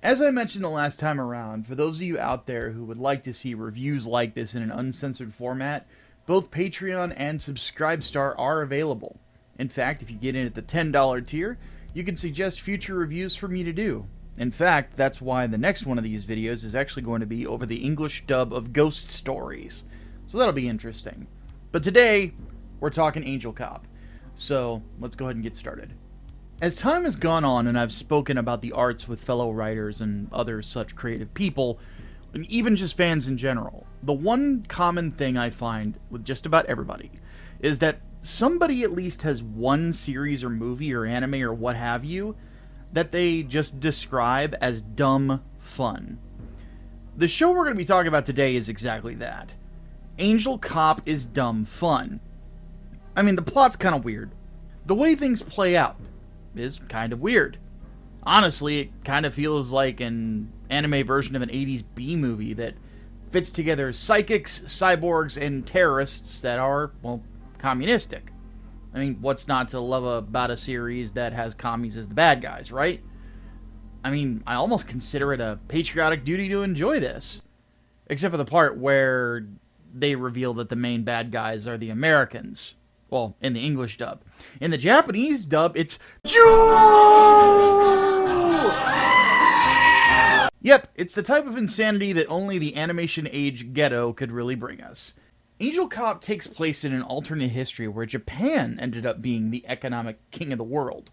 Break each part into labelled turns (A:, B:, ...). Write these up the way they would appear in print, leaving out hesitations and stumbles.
A: As I mentioned the last time around, for those of you out there who would like to see reviews like this in an uncensored format, both Patreon and Subscribestar are available. In fact, if you get in at the $10 tier, you can suggest future reviews for me to do. In fact, that's why the next one of these videos is actually going to be over the English dub of Ghost Stories. So that'll be interesting. But today, we're talking Angel Cop. So let's go ahead and get started. As time has gone on and I've spoken about the arts with fellow writers and other such creative people, and even just fans in general, the one common thing I find with just about everybody is that somebody at least has one series or movie or anime or what have you that they just describe as dumb fun. The show we're going to be talking about today is exactly that. Angel Cop is dumb fun. I mean, the plot's kind of weird. The way things play out is kind of weird. Honestly, it kind of feels like an anime version of an 80s B-movie that fits together psychics, cyborgs, and terrorists that are, well, communistic. I mean, what's not to love about a series that has commies as the bad guys, right? I mean, I almost consider it a patriotic duty to enjoy this. Except for the part where they reveal that the main bad guys are the Americans. Well, in the English dub. In the Japanese dub, it's JOOOOS! Yep, it's the type of insanity that only the animation age ghetto could really bring us. Angel Cop takes place in an alternate history where Japan ended up being the economic king of the world.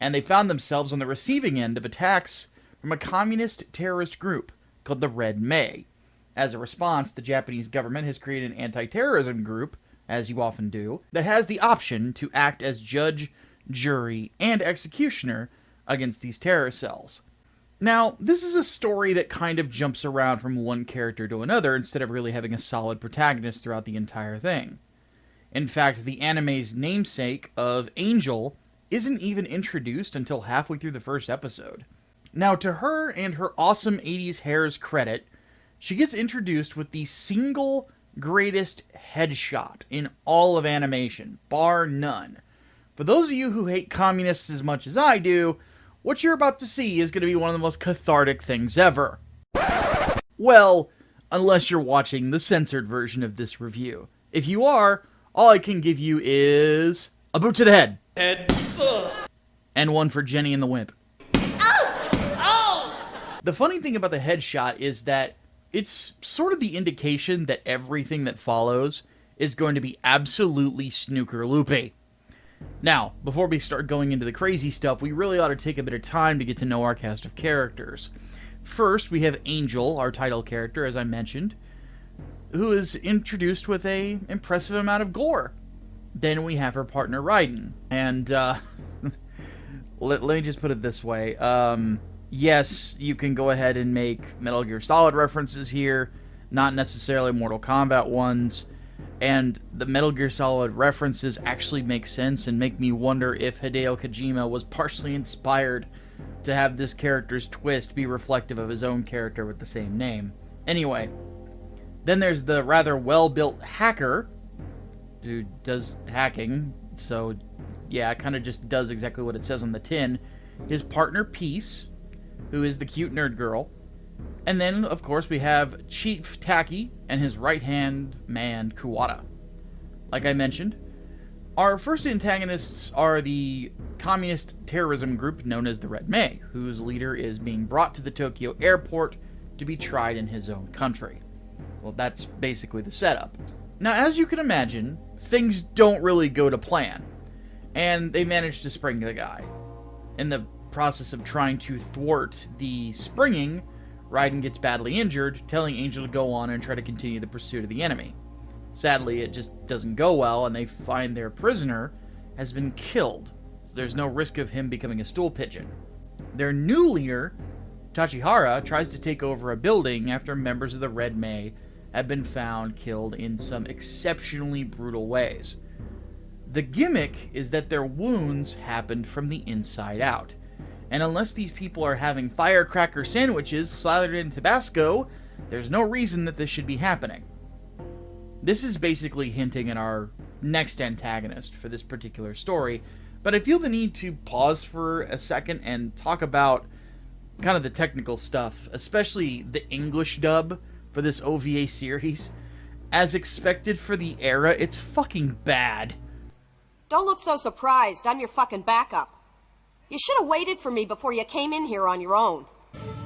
A: And they found themselves on the receiving end of attacks from a communist terrorist group called the Red May. As a response, the Japanese government has created an anti-terrorism group, as you often do, that has the option to act as judge, jury, and executioner against these terror cells. Now, this is a story that kind of jumps around from one character to another instead of really having a solid protagonist throughout the entire thing. In fact, the anime's namesake of Angel isn't even introduced until halfway through the first episode. Now, to her and her awesome 80s hair's credit, she gets introduced with the single greatest headshot in all of animation, bar none. For those of you who hate communists as much as I do, what you're about to see is going to be one of the most cathartic things ever. Well, unless you're watching the censored version of this review. If you are, all I can give you is a boot to the head. And one for Jenny and the Wimp. Ow! Ow! The funny thing about the headshot is that it's sort of the indication that everything that follows is going to be absolutely snooker loopy. Now, before we start going into the crazy stuff, we really ought to take a bit of time to get to know our cast of characters. First, we have Angel, our title character, as I mentioned, who is introduced with an impressive amount of gore. Then we have her partner, Raiden. And, let me just put it this way. Yes, you can go ahead and make Metal Gear Solid references here, not necessarily Mortal Kombat ones. And the Metal Gear Solid references actually make sense and make me wonder if Hideo Kojima was partially inspired to have this character's twist be reflective of his own character with the same name. Anyway, then there's the rather well-built hacker who does hacking, so yeah, it kind of just does exactly what it says on the tin. His partner, Peace, who is the cute nerd girl. And then, of course, we have Chief Taki and his right-hand man, Kuwata. Like I mentioned, our first antagonists are the communist terrorism group known as the Red May, whose leader is being brought to the Tokyo airport to be tried in his own country. Well, that's basically the setup. Now, as you can imagine, things don't really go to plan, and they manage to spring the guy. In the process of trying to thwart the springing, Raiden gets badly injured, telling Angel to go on and try to continue the pursuit of the enemy. Sadly, it just doesn't go well, and they find their prisoner has been killed, so there's no risk of him becoming a stool pigeon. Their new leader, Tachihara, tries to take over a building after members of the Red May have been found killed in some exceptionally brutal ways. The gimmick is that their wounds happened from the inside out. And unless these people are having firecracker sandwiches slathered in Tabasco, there's no reason that this should be happening. This is basically hinting at our next antagonist for this particular story, but I feel the need to pause for a second and talk about kind of the technical stuff, especially the English dub for this OVA series, as expected for the era, it's fucking bad.
B: Don't look so surprised. I'm your fucking backup. You should have waited for me before you came in here on your own.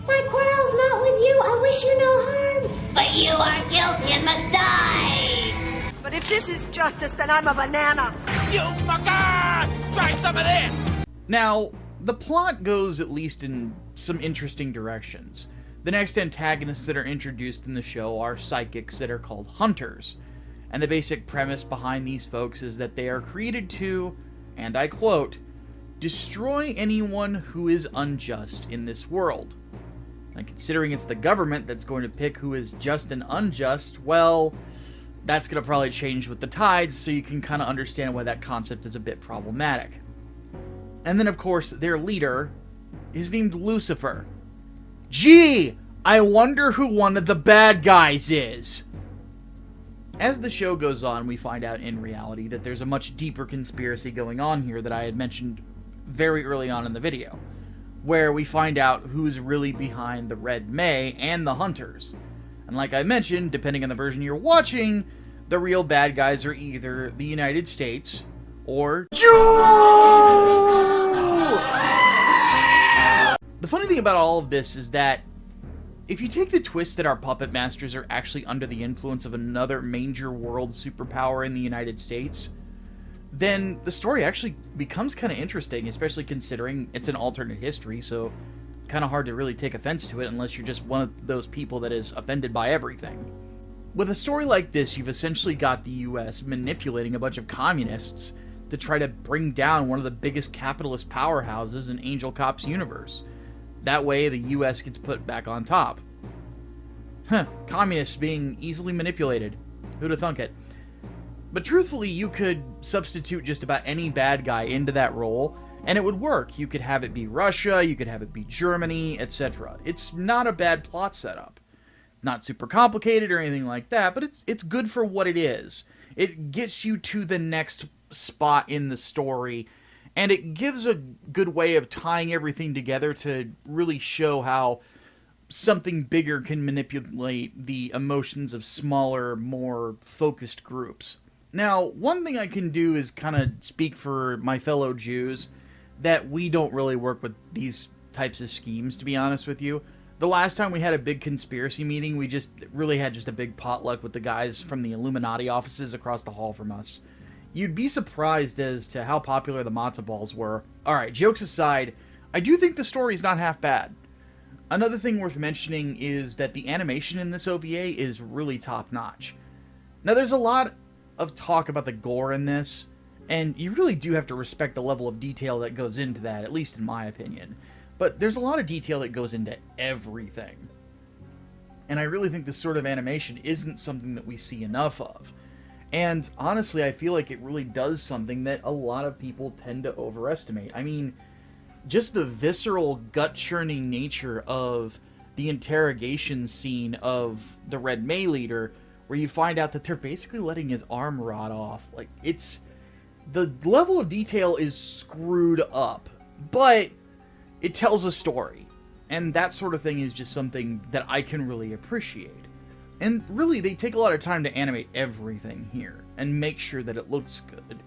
C: My quarrel's not with you. I wish you no harm.
D: But you are guilty and must die!
B: But if this is justice, then I'm a banana.
E: You fucker! Try some of this!
A: Now, the plot goes at least in some interesting directions. The next antagonists that are introduced in the show are psychics that are called hunters. And the basic premise behind these folks is that they are created to, and I quote, destroy anyone who is unjust in this world. And considering it's the government that's going to pick who is just and unjust, well, that's going to probably change with the tides, so you can kind of understand why that concept is a bit problematic. And then, of course, their leader is named Lucifer. Gee, I wonder who one of the bad guys is. As the show goes on, we find out in reality that there's a much deeper conspiracy going on here that I had mentioned very early on in the video, where we find out who's really behind the Red May and the Hunters. And like I mentioned, depending on the version you're watching, the real bad guys are either the United States or JOOOOS! The funny thing about all of this is that if you take the twist that our puppet masters are actually under the influence of another major world superpower in the United States, then the story actually becomes kind of interesting, especially considering it's an alternate history, so kind of hard to really take offense to it unless you're just one of those people that is offended by everything. With a story like this, you've essentially got the US manipulating a bunch of communists to try to bring down one of the biggest capitalist powerhouses in Angel Cop's universe. That way, the US gets put back on top. Communists being easily manipulated. Who'd have thunk it? But truthfully, you could substitute just about any bad guy into that role, and it would work. You could have it be Russia, you could have it be Germany, etc. It's not a bad plot setup. It's not super complicated or anything like that, but it's good for what it is. It gets you to the next spot in the story, and it gives a good way of tying everything together to really show how something bigger can manipulate the emotions of smaller, more focused groups. Now, one thing I can do is kind of speak for my fellow Jews, that we don't really work with these types of schemes, to be honest with you. The last time we had a big conspiracy meeting, we just really had just a big potluck with the guys from the Illuminati offices across the hall from us. You'd be surprised as to how popular the matzo balls were. Alright, jokes aside, I do think the story's not half bad. Another thing worth mentioning is that the animation in this OVA is really top-notch. Now, there's a lot of talk about the gore in this, and you really do have to respect the level of detail that goes into that, at least in my opinion. But there's a lot of detail that goes into everything. And I really think this sort of animation isn't something that we see enough of. And honestly, I feel like it really does something that a lot of people tend to overestimate. I mean, just the visceral, gut-churning nature of the interrogation scene of the Red May leader, where you find out that they're basically letting his arm rot off. Like, it's... the level of detail is screwed up, but it tells a story. And that sort of thing is just something that I can really appreciate. And really, they take a lot of time to animate everything here and make sure that it looks good.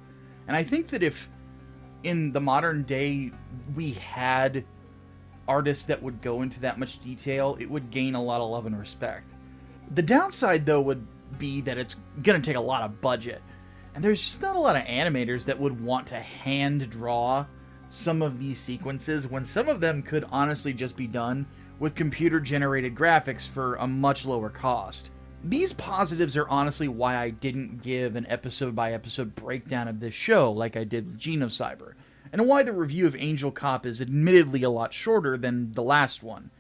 A: And I think that if in the modern day we had artists that would go into that much detail, it would gain a lot of love and respect. The downside, though, would be that it's going to take a lot of budget. And there's just not a lot of animators that would want to hand draw some of these sequences when some of them could honestly just be done with computer-generated graphics for a much lower cost. These positives are honestly why I didn't give an episode-by-episode breakdown of this show like I did with Genocyber, and why the review of Angel Cop is admittedly a lot shorter than the last one.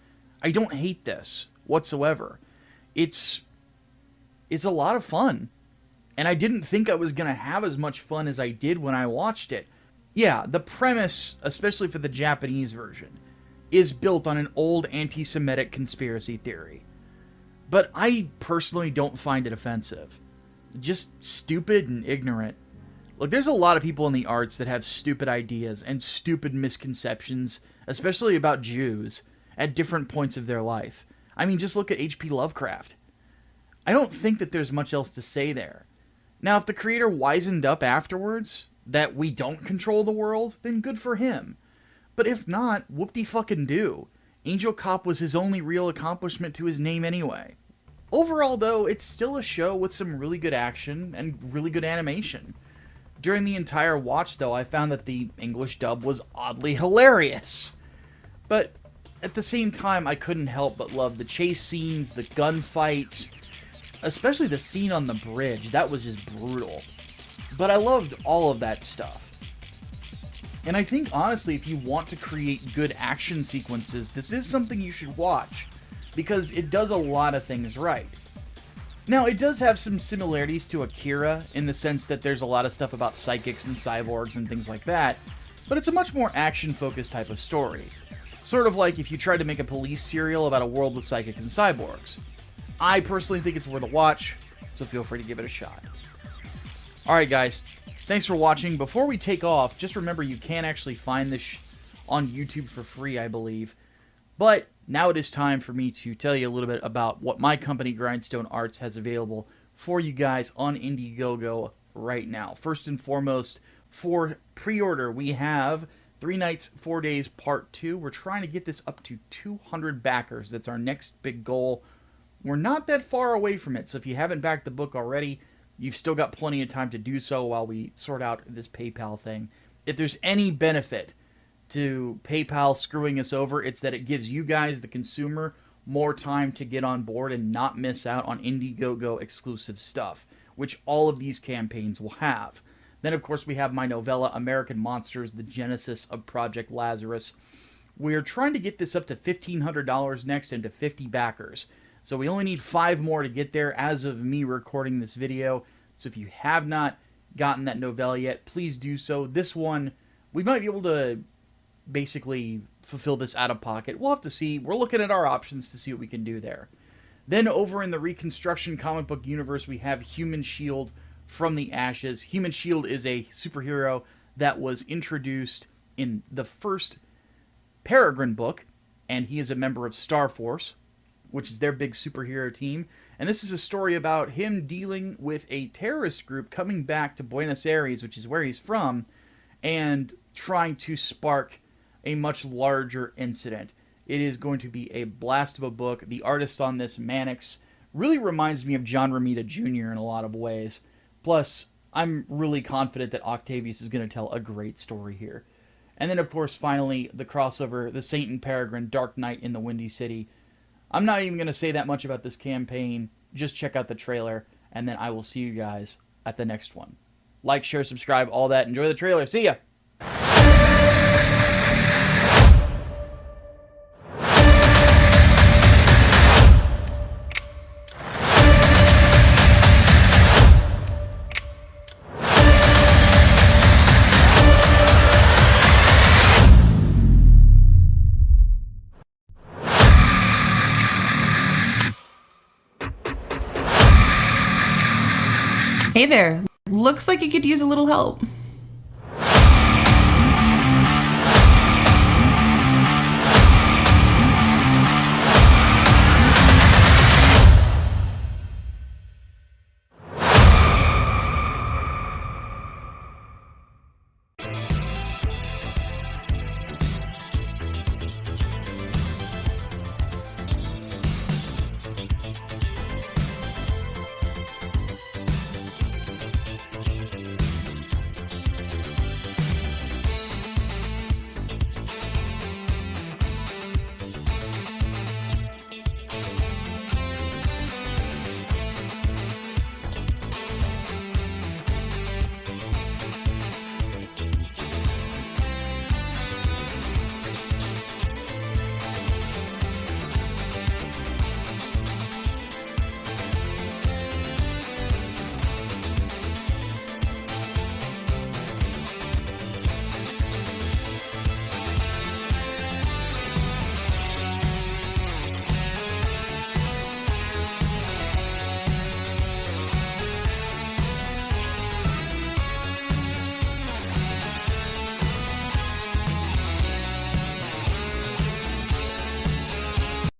A: I don't hate this whatsoever. It's a lot of fun, and I didn't think I was going to have as much fun as I did when I watched it. Yeah, the premise, especially for the Japanese version, is built on an old anti-Semitic conspiracy theory. But I personally don't find it offensive. Just stupid and ignorant. Look, there's a lot of people in the arts that have stupid ideas and stupid misconceptions, especially about Jews, at different points of their life. I mean, just look at H.P. Lovecraft. I don't think that there's much else to say there. Now, if the creator wisened up afterwards that we don't control the world, then good for him. But if not, whoop-de-fucking-do. Angel Cop was his only real accomplishment to his name anyway. Overall, though, it's still a show with some really good action and really good animation. During the entire watch, though, I found that the English dub was oddly hilarious. But at the same time, I couldn't help but love the chase scenes, the gunfights, especially the scene on the bridge. That was just brutal. But I loved all of that stuff. And I think, honestly, if you want to create good action sequences, this is something you should watch, because it does a lot of things right. Now, it does have some similarities to Akira, in the sense that there's a lot of stuff about psychics and cyborgs and things like that, but it's a much more action-focused type of story. Sort of like if you tried to make a police serial about a world with psychics and cyborgs. I personally think it's worth a watch, so feel free to give it a shot. Alright guys, thanks for watching. Before we take off, just remember you can actually find this on YouTube for free, I believe. But now it is time for me to tell you a little bit about what my company, Grindstone Arts, has available for you guys on Indiegogo right now. First and foremost, for pre-order, we have 3 Nights, 4 Days Part 2. We're trying to get this up to 200 backers. That's our next big goal. We're not that far away from it, so if you haven't backed the book already, you've still got plenty of time to do so while we sort out this PayPal thing. If there's any benefit to PayPal screwing us over, it's that it gives you guys, the consumer, more time to get on board and not miss out on Indiegogo exclusive stuff, which all of these campaigns will have. Then, of course, we have my novella, American Monsters, the genesis of Project Lazarus. We're trying to get this up to $1,500 next and to 50 backers. So we only need 5 more to get there as of me recording this video. So if you have not gotten that novella yet, please do so. This one, we might be able to basically fulfill this out of pocket. We'll have to see. We're looking at our options to see what we can do there. Then over in the Reconstruction comic book universe, we have Human Shield from the Ashes. Human Shield is a superhero that was introduced in the first Peregrine book, and he is a member of Star Force, which is their big superhero team. And this is a story about him dealing with a terrorist group coming back to Buenos Aires, which is where he's from, and trying to spark a much larger incident. It is going to be a blast of a book. The artist on this, Mannix, really reminds me of John Romita Jr. in a lot of ways. Plus, I'm really confident that Octavius is going to tell a great story here. And then, of course, finally, the crossover, The Saint and Peregrine, Dark Knight in the Windy City. I'm not even going to say that much about this campaign. Just check out the trailer, and then I will see you guys at the next one. Like, share, subscribe, all that. Enjoy the trailer. See ya!
F: Hey there. Looks like you could use a little help.